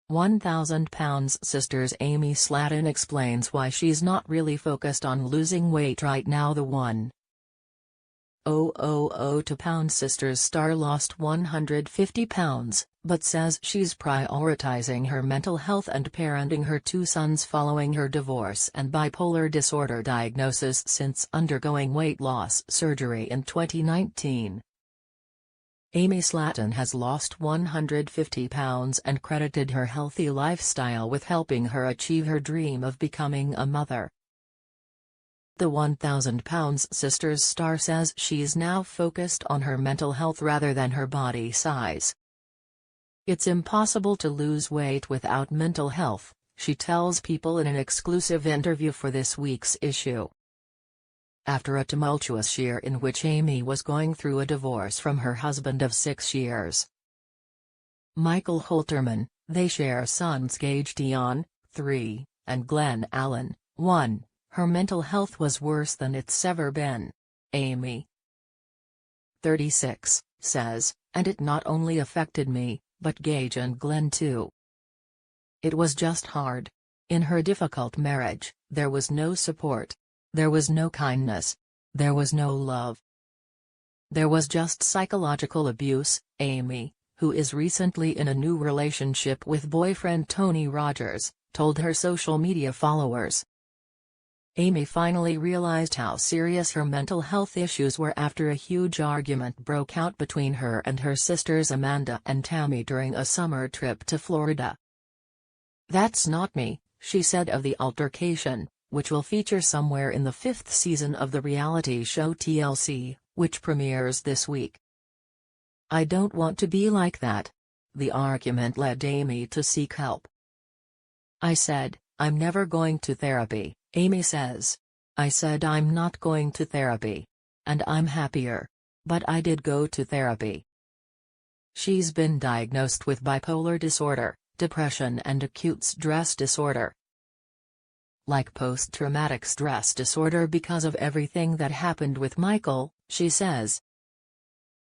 1,000 pounds sisters Amy Slaton explains why she's not really focused on losing weight right now. The 1,002 pound sisters star lost 150 pounds, but says she's prioritizing her mental health and parenting her two sons following her divorce and bipolar disorder diagnosis since undergoing weight loss surgery in 2019. Amy Slaton has lost 150 pounds and credited her healthy lifestyle with helping her achieve her dream of becoming a mother. The 1,000 pounds sisters star says she's now focused on her mental health rather than her body size. "It's impossible to lose weight without mental health," she tells People in an exclusive interview for this week's issue. After a tumultuous year in which Amy was going through a divorce from her husband of 6 years, Michael Holterman, they share sons Gage Dion, 3, and Glenn Allen, 1. Her mental health was worse than it's ever been. Amy, 36, says, "And it not only affected me, but Gage and Glenn too. It was just hard. In her difficult marriage, there was no support. There was no kindness. There was no love. There was just psychological abuse." Amy, who is recently in a new relationship with boyfriend Tony Rogers, told her social media followers. Amy finally realized how serious her mental health issues were after a huge argument broke out between her and her sisters Amanda and Tammy during a summer trip to Florida. "That's not me," she said of the altercation, which will feature somewhere in the 5th season of the reality show TLC, which premieres this week. "I don't want to be like that." The argument led Amy to seek help. "I said, I'm never going to therapy," Amy says. "I said I'm not going to therapy. And I'm happier. But I did go to therapy." She's been diagnosed with bipolar disorder, depression and acute stress disorder. Like post-traumatic stress disorder because of everything that happened with Michael, she says.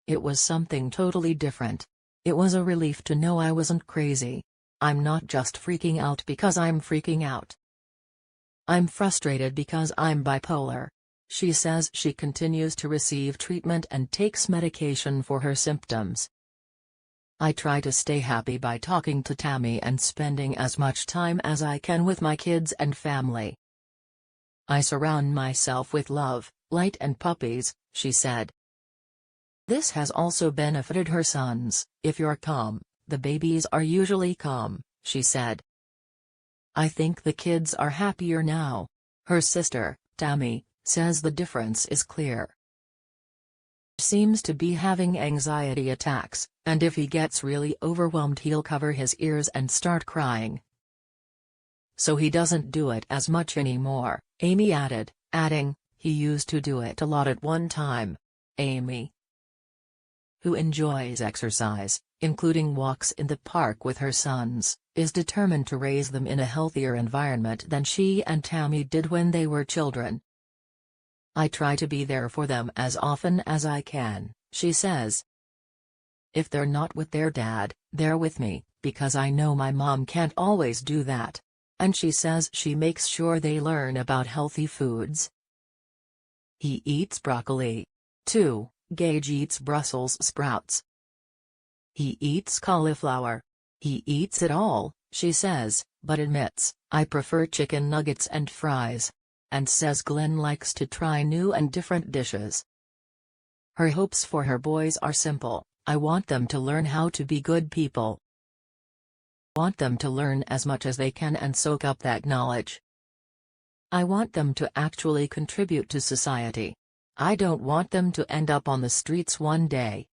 "It was something totally different. It was a relief to know I wasn't crazy. I'm not just freaking out because I'm freaking out. I'm frustrated because I'm bipolar." She says she continues to receive treatment and takes medication for her symptoms. "I try to stay happy by talking to Tammy and spending as much time as I can with my kids and family. I surround myself with love, light and puppies," she said. This has also benefited her sons. "If you're calm, the babies are usually calm," she said. "I think the kids are happier now." Her sister, Tammy, says the difference is clear. "Seems to be having anxiety attacks, and if he gets really overwhelmed he'll cover his ears and start crying. So he doesn't do it as much anymore," Amy added, adding, "He used to do it a lot at one time." Amy, who enjoys exercise, including walks in the park with her sons, is determined to raise them in a healthier environment than she and Tammy did when they were children. "I try to be there for them as often as I can," she says. "If they're not with their dad, they're with me, because I know my mom can't always do that." And she says she makes sure they learn about healthy foods. "He eats broccoli. Too, Gage eats Brussels sprouts. He eats cauliflower. He eats it all," she says, but admits, "I prefer chicken nuggets and fries." And says Glenn likes to try new and different dishes. Her hopes for her boys are simple: "I want them to learn how to be good people. I want them to learn as much as they can and soak up that knowledge. I want them to actually contribute to society. I don't want them to end up on the streets one day."